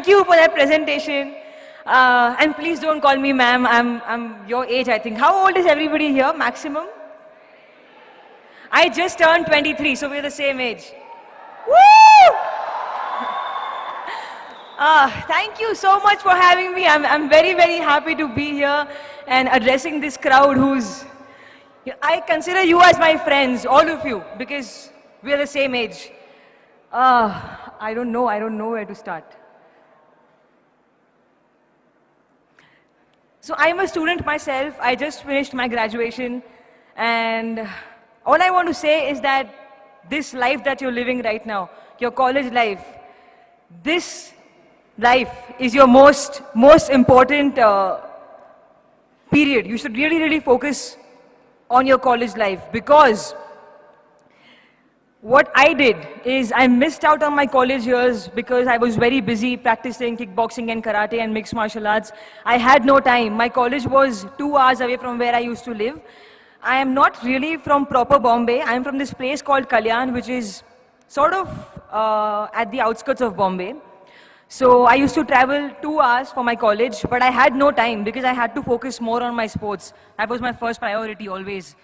thank you for that presentation. And please don't call me ma'am. I'm your age, I think. How old is everybody here, maximum? I just turned 23, so we're the same age. Woo! Thank you so much for having me. I'm very, very happy to be here and addressing this crowd who's... I consider you as my friends, all of you, because we're the same age. I don't know where to start. So I'm a student myself. I just finished my graduation, and all I want to say is that this life that you're living right now, your college life, this life is your most important period. You should really, really focus on your college life, because what I did is I missed out on my college years because I was very busy practicing kickboxing and karate and mixed martial arts. I had no time. My college was 2 hours away from where I used to live. I am not really from proper Bombay. I am from this place called Kalyan, which is sort of at the outskirts of Bombay. So I used to travel 2 hours for my college, but I had no time because I had to focus more on my sports. That was my first priority always.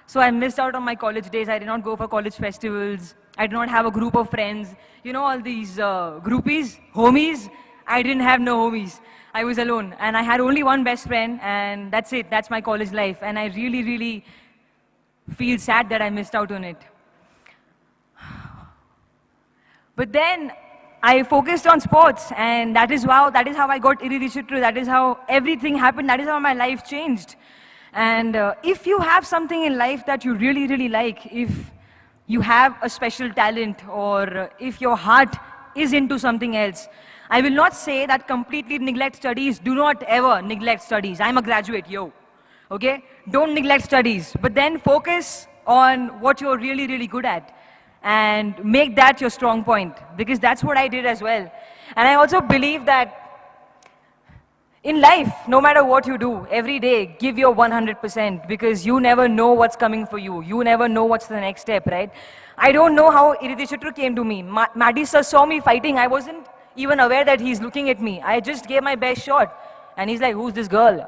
So I missed out on my college days. I did not go for college festivals. I did not have a group of friends. You know, all these groupies, homies. I didn't have no homies. I was alone. And I had only one best friend, and that's it. That's my college life. And I really, really feel sad that I missed out on it. But then I focused on sports, and that is how I got Iridishitru. That is how everything happened. That is how my life changed. And if you have something in life that you really, really like, if you have a special talent, or if your heart is into something else, I will not say that completely neglect studies. Do not ever neglect studies. I'm a graduate, yo. Okay? Don't neglect studies. But then focus on what you're really, really good at, and make that your strong point, because that's what I did as well. And I also believe that in life, no matter what you do, every day, give your 100%, because you never know what's coming for you. You never know what's the next step, right? I don't know how Iridishitru came to me. Maddy sir saw me fighting. I wasn't even aware that he's looking at me. I just gave my best shot. And he's like, who's this girl?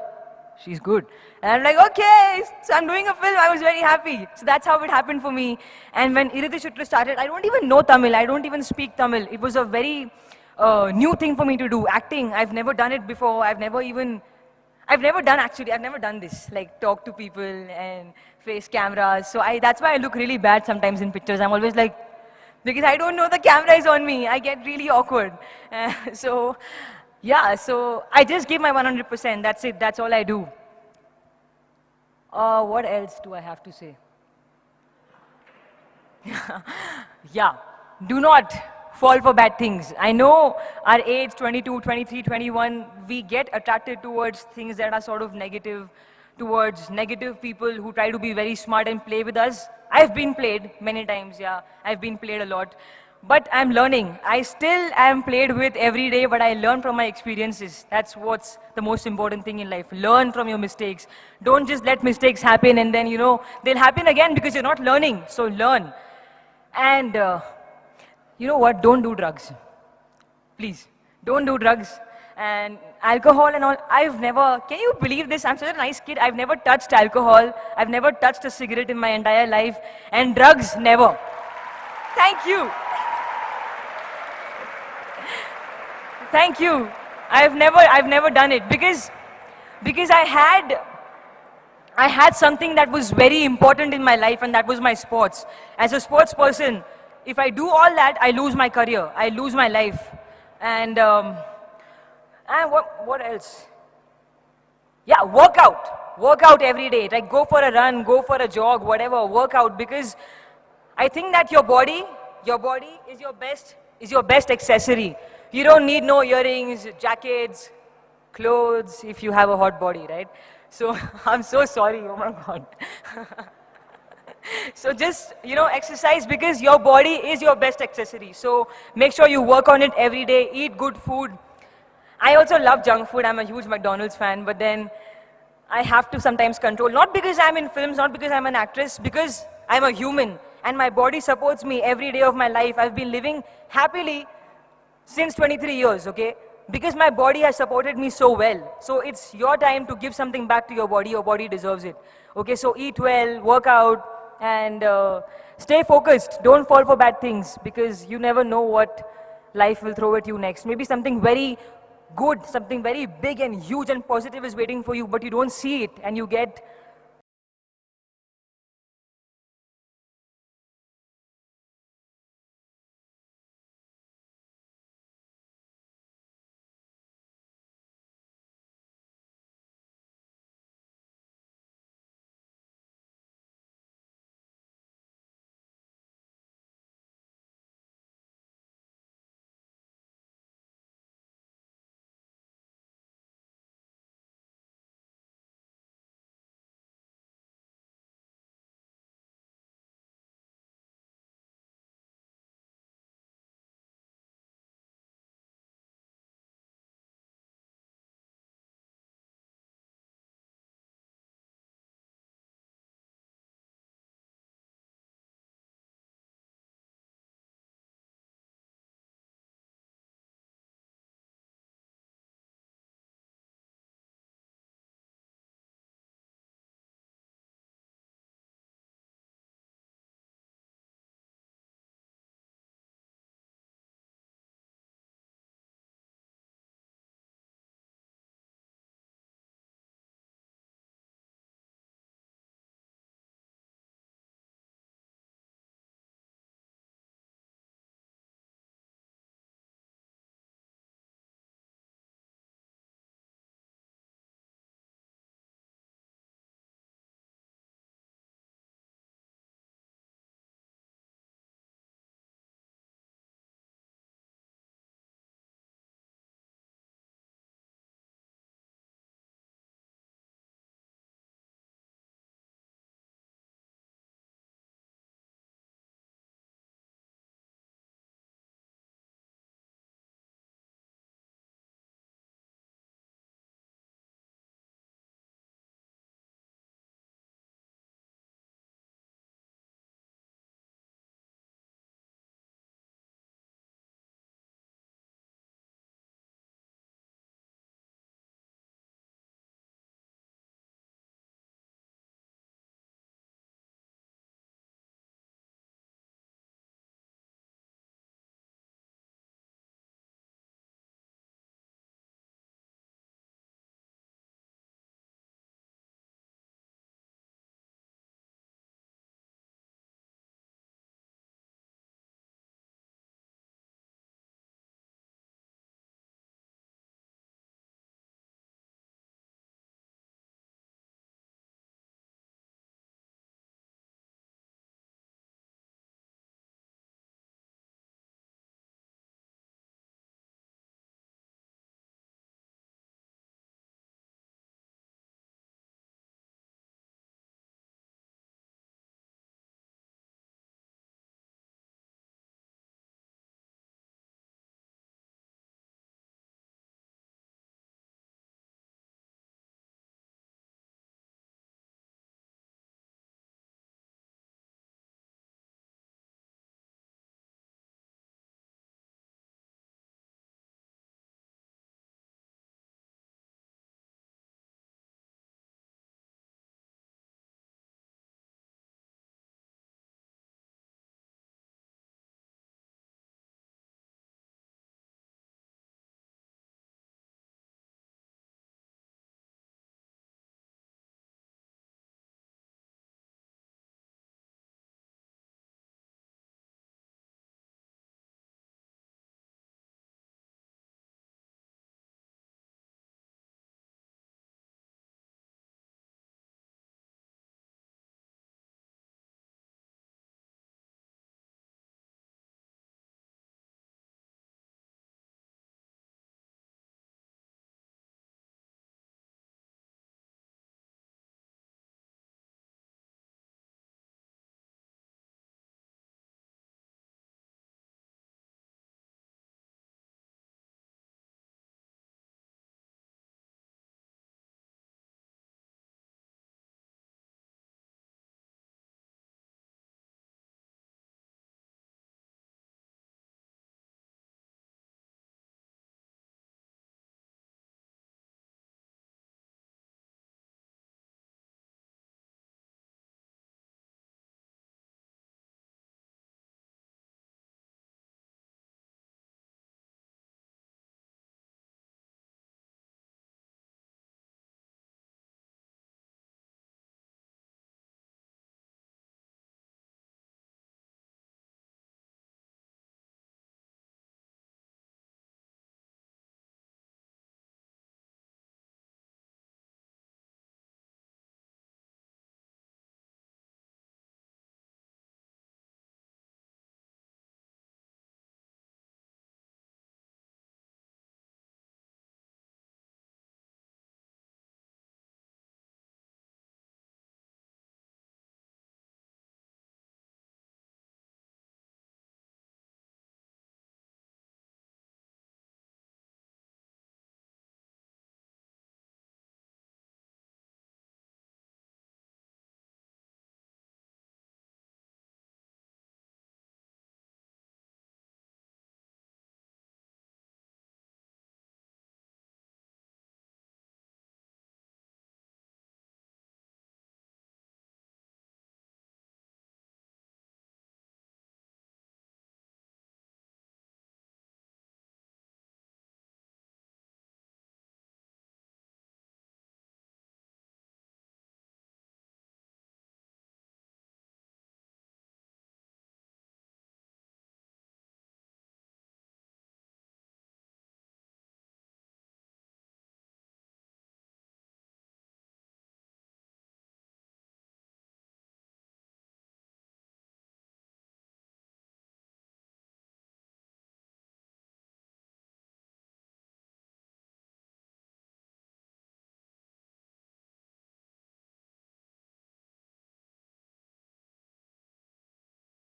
She's good. And I'm like, okay, so I'm doing a film. I was very happy. So that's how it happened for me. And when Iridishitru started, I don't even know Tamil. I don't even speak Tamil. It was a very new thing for me to do. Acting, I've never done it before. I've never done this, like talk to people and face cameras. So that's why I look really bad sometimes in pictures. I'm always like, because I don't know the camera is on me. I get really awkward. So I just give my 100%. That's it. That's all I do. What else do I have to say? Yeah, do not fall for bad things. I know our age, 22, 23, 21, we get attracted towards things that are sort of negative, towards negative people who try to be very smart and play with us. I've been played many times, yeah. I've been played a lot. But I'm learning. I still am played with every day, but I learn from my experiences. That's what's the most important thing in life. Learn from your mistakes. Don't just let mistakes happen and then, they'll happen again because you're not learning. So learn. And you know what? Don't do drugs. Please, don't do drugs. And alcohol and all, can you believe this? I'm such a nice kid. I've never touched alcohol. I've never touched a cigarette in my entire life. And drugs, never. Thank you. Thank you. I've never done it because I had something that was very important in my life, and that was my sports. As a sports person, if I do all that, I lose my career, I lose my life. And what else? Yeah, work out every day. Like go for a run, go for a jog, whatever, work out, because I think that your body is your best accessory. You don't need no earrings, jackets, clothes if you have a hot body, right? So I'm so sorry, oh my God. So just, exercise, because your body is your best accessory. So make sure you work on it every day, eat good food. I also love junk food. I'm a huge McDonald's fan, but then I have to sometimes control. Not because I'm in films, not because I'm an actress, because I'm a human and my body supports me every day of my life. I've been living happily since 23 years, okay? Because my body has supported me so well. So it's your time to give something back to your body deserves it. Okay, so eat well, work out, and stay focused. Don't fall for bad things, because you never know what life will throw at you next. Maybe something very good, something very big and huge and positive is waiting for you, but you don't see it, and you get